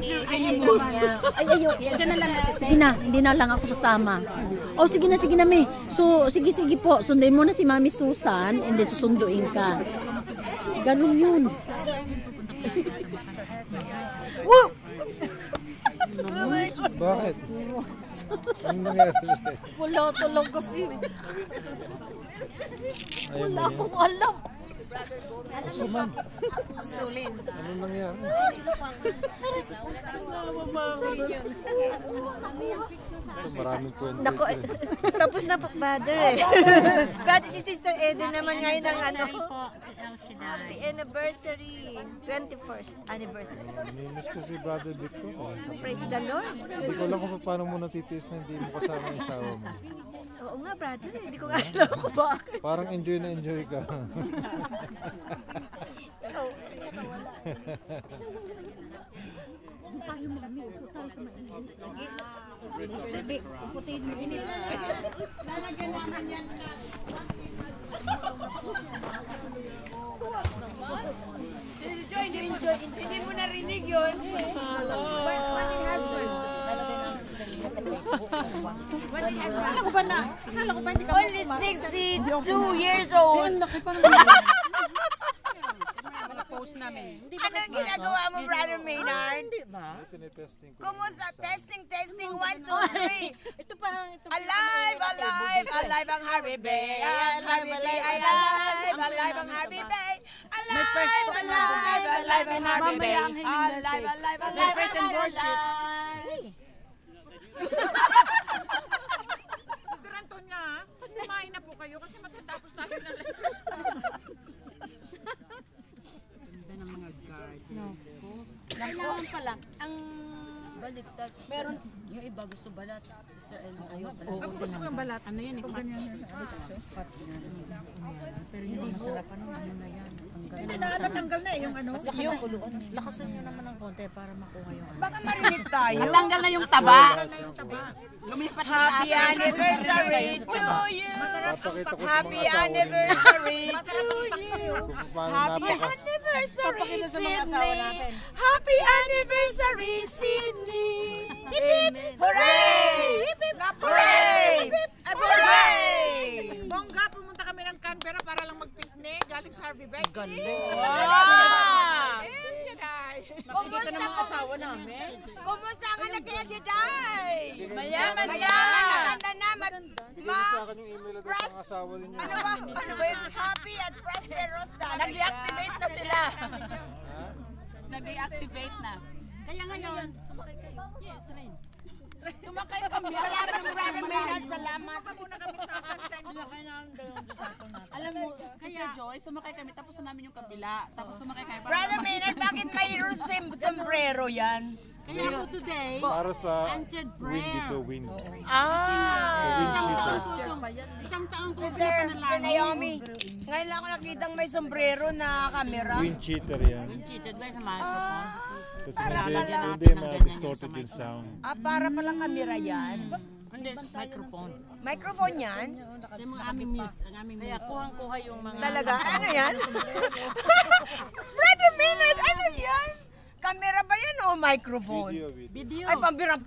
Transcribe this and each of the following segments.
Ay, ayoko. Sige na, hindi na lang ako sasama. O, sige na, me. So, sige po. Sunduin mo na si Mami Susan, and then susunduin ka. Ganun yun. Woo! Bakit? Anong nangyari sa'yo? Wala tulog kasi. Wala akong alam. Suman. Anong nangyari? Ito, maraming kwento Nako, ito. tapos na po, brother eh. Brother, si Sister Eden naman ngayon ng ano. Happy anniversary. 21st anniversary. Naminis ko si Brother Victor. Praise the Lord. Hindi ko alam kung paano mo natitiis na hindi mo kasama yung asawa mo. Oo nga, brother. Hindi ko nga alam kung bakit. Parang enjoy na enjoy ka. Hindi mo narinig yun. Only 62 years old. Anong ginagawa mo, Brother Maynard? Tinitesting ko. Kumusta? Testing, 1, 2, 3. Ito alive ang Harvey Bay. Alive ang Harvey Bay. Alive ang Harvey Bay. Alive praise and worship. Sister Antonia, kumain na po kayo kasi matatapos tayo ng alas 3 pa. Ganda ng mga guard. Kailangan pala, ang Baligtas. meron, Yung iba gusto balat. Sister Ellen, ayaw balat. ako gusto ko yung balat. Ano yan? Pero hindi masarap ano na yan. Hindi na natanggal na yung ano. Lakasan nyo naman ng konti para makuha yung ano. Baka marinig tayo. Natanggal na yung taba. Happy anniversary to you. Papakita ko sa Happy mga asawa ninyo anniversary to you. kung paano Happy anniversary, Sydney. Happy anniversary, Sydney. Hip hip. Hooray! Hip hip. Hooray! Hooray! Bongga, pumunta kami ng Canberra para lang mag-picnic galing sa Harvey Bay. Wow! Kumusta ng asawa namin? Kumusta ang anak niya si Day? Mayaman na! Maganda na! Bigyan sa akin yung email address ng asawa ninyo. Ano ba? Ano ba yun? Happy at prosperous talaga. Nag-deactivate na sila. Nag-deactivate na. Kaya ngayon, Sumakay kayo. Yeah, train. tumakay kami. Salamat ng Brother Maynard. Salamat. Muna kami sa Sunshine. Alam mo, kaya Joy, sumakay kami tapos na namin yung kabila. Tapos sumakay kami para Brother Maynard, bakit mayroon sombrero yan? kaya ako today Para sa answered wind prayer. dito, wind. Isang taong ko Sister Naomi, ngayon lang ako nakitang may sombrero na camera. Wind cheater yan. cheated by sa microphone. Kasi hindi ma-distorted yung sound. Para palang camera yan. Hindi, microphone. Microphone yan? Yung mga aming muse, ang aming muse. Kaya kuhang-kuha yung mga... Talaga? Ano yan? Brother Maynard, ano yan? Camera ba yan o microphone? Video. Ay, pambirang.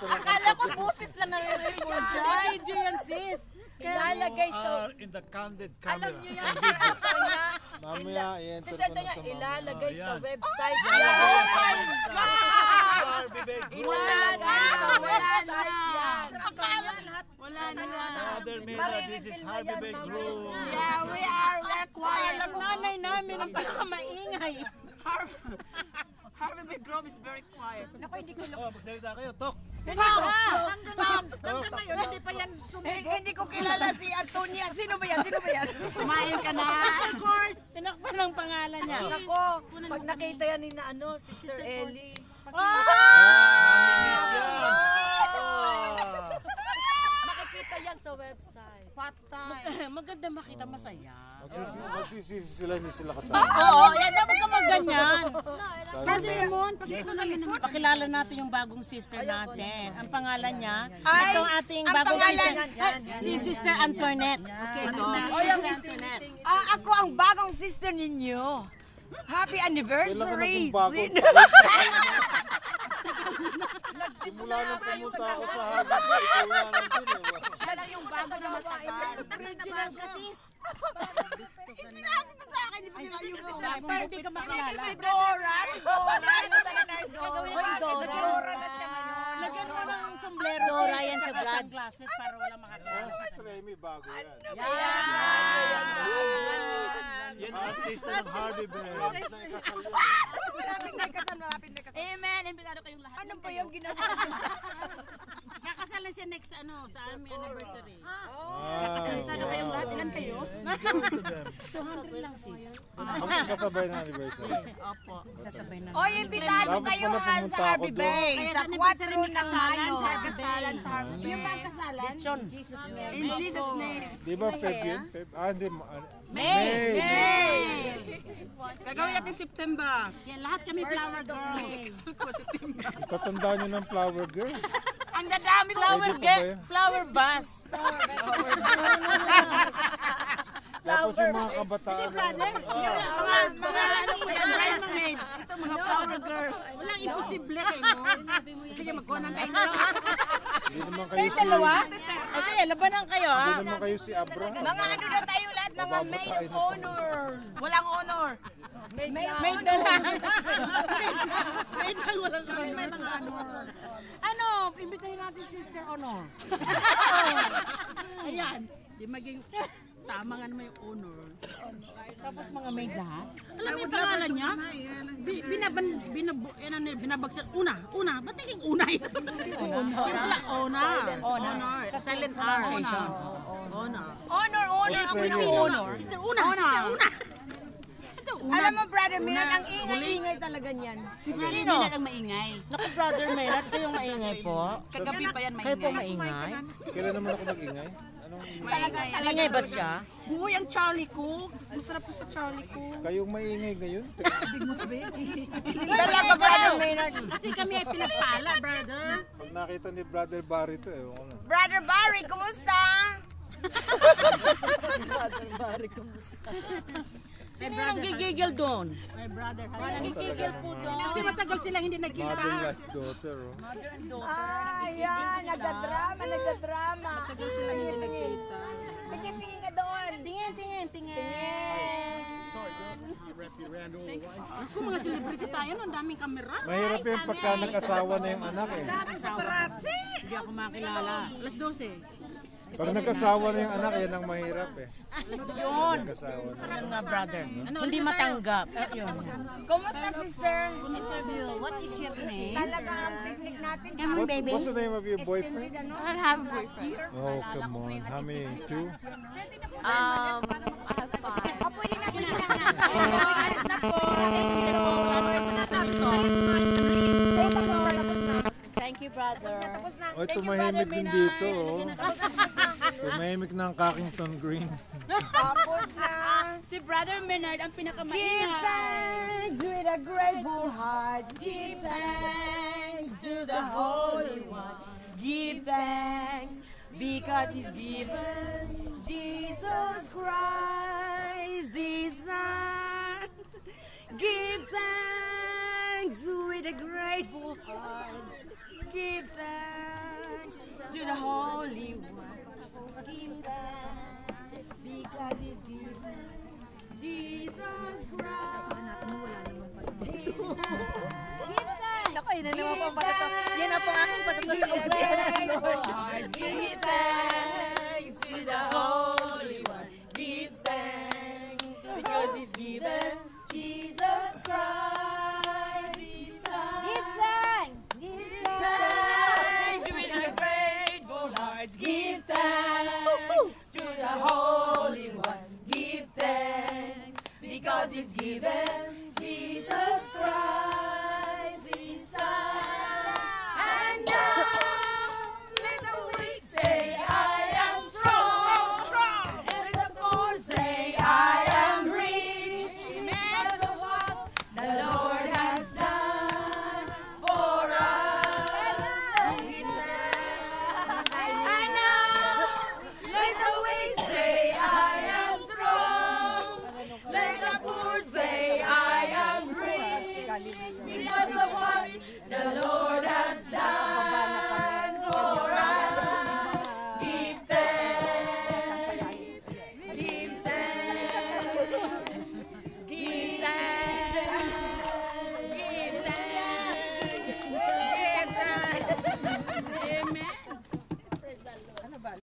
Akala ko busis lang naririnig mo dyan. Video yan, sis. Ilalagay sa... In the candid camera. Alam nyo yan, Sister Antonia. Mamaya, i-enter Sister ko na Antonia, ito mamaya. ilalagay sa website. Ilalagay sa website yan. Wala na. Brother Maynard, this is Harvey Bay Group. Yeah, we're quiet. Nanay namin ang pinakamaingay. Harvey Bay Grove is very quiet. Naku, hindi ko Oh, magsalita kayo, talk. Hanggang ngayon, hindi pa yan hindi ko kilala si Antonia. Sino ba yan? Kumain ka na. Of course. Tinakpan ang pangalan niya. Ako, pag nakita yan ni na ano, Sister Ellie. Makikita yan sa website. Maganda makita masaya. Magsisisi sila, hindi sila kasama. Oo, yan dapat ka magganyan. Brother Ramon, pakilala natin yung bagong sister natin. Ang pangalan niya, ito ang ating bagong sister. Si Sister Antoinette. Ito, si Sister Antoinette. Ako ang bagong sister ninyo. Happy Kailan ka anniversary! naging bago? Simula nang pumunta ako sa Habibe, ikaw na nandun eh. Siya lang yung bago na matagal. Original kasi. Sinabi mo sa akin, di ba kilala yung Para hindi ka makilala. Si Dora! Si Dora! Ano sa Leonardo? Dora na siya ngayon. Lagyan mo ng sombrero. Dora yan sa Brad. Sunglasses para wala makakilala. Si Remy, bago yan. Yan ang artista ng Habibe. Malapit na ikasal yan. Malapit na ikasal. Amen! Imbitado kayong lahat. Ano ba yung ginagawa? Kakasal na siya next sa aming anniversary. Imbitado kayong lahat. Ilan kayo? 200 lang sis. Magkakasabay ng anniversary. Opo, sasabay na. Oy, imbitado Dapat kayo pala nga pumunta sa ako Harvey doon. Bay. Sa 4 ng Mayo. Kasalan sa Harvey Bay. Yung bang kasalan? Lechon. In Jesus' name. Di ba Feb yun? Feb? Hindi. May! Gagawin natin September. Yan, lahat kami flower girls. Tatandaan nyo ng flower girl. Ang dadami ko. Flower Pwede pa ba girl, yan? flower bus. Tapos yung mga kabataan. Mga ano po yan, bridesmaid. Ito mga flower girl. Walang imposible kayo. Sige, magkuha ng tayo. Hindi naman kayo si... Kasi labanan kayo ha. Hindi naman kayo si Abra. Mga ano na tayo lahat, mga maid of honor. Walang honor. Maid na lang. Maid lang, walang kami. May mga ano. Ano, imbitahin natin Sister Honor. Ayan. Di maging tama nga naman yung honor. Tapos mga maid lahat. Alam mo yung pangalan niya? Binabagsak. Una. Ba't naging una ito? Honor. Silent R. Honor. Honor. Ako ng honor. Sister Una. Alam mo, Brother Minan, ang ingay-ingay talaga niyan. Sino? Ang maingay. Naku, Brother Maynard, kayong maingay po. Kagabi pa yan, Kayo po maingay? Kailan naman ako nag-ingay? Anong Maingay ba siya? Buhay ang Charlie Cook. Masarap po sa Charlie Cook. kayong maingay ngayon? Talaga, Brother Maynard. Kasi kami ay pinagpala, brother. Pag nakita ni Brother Barry to eh. Ano? Brother Barry, kumusta? Sino yung gigigil doon? My brother. Nagigigil po doon. Kasi matagal silang hindi nagkita. Mother-like daughter, oh. Ayan, nagdadrama. Matagal silang hindi nagkita. Tingin nga doon. Tingin. Ako, mga celebrity tayo, no? Ang daming kamera. Mahirap yung pagka nag-asawa na yung anak eh. Hindi ako makilala. Alas 12. Pag nag-asawa na yung anak, yan ang mahirap eh. Yun. Nag-asawa na. Ano nga, brother? Hindi matanggap. Yun. Kumusta, sister? Interview. What is your name? Talaga ang picnic natin. What's the name of your boyfriend? I have a boyfriend. Oh, come on. How many? 2? I have 5. O, pwede na kita. Alis na po. Thank you, brother. Tapos na. Oh, tumahimik din dito, oh. Tumahimik ng Cockington Green. Tapos na. Si Brother Menard ang Give pinakamaingay. thanks with a grateful heart. Give thanks to the Holy One. Give thanks because He's given Jesus Christ His Son. Give thanks with a grateful heart. Give thanks to the Holy One. Give thanks because He's given Jesus Christ. Ako, yun na naman po ang patato. Yan na po ang aking patato sa ulit. Give thanks to the Holy One. Give thanks because He's given Jesus Christ His Son. Give thanks. Give thanks with a grateful heart. Give thanks to the Holy One. Give thanks because He's given Jesus Christ His Son. And now let the weak say, I am strong. because of what the Lord has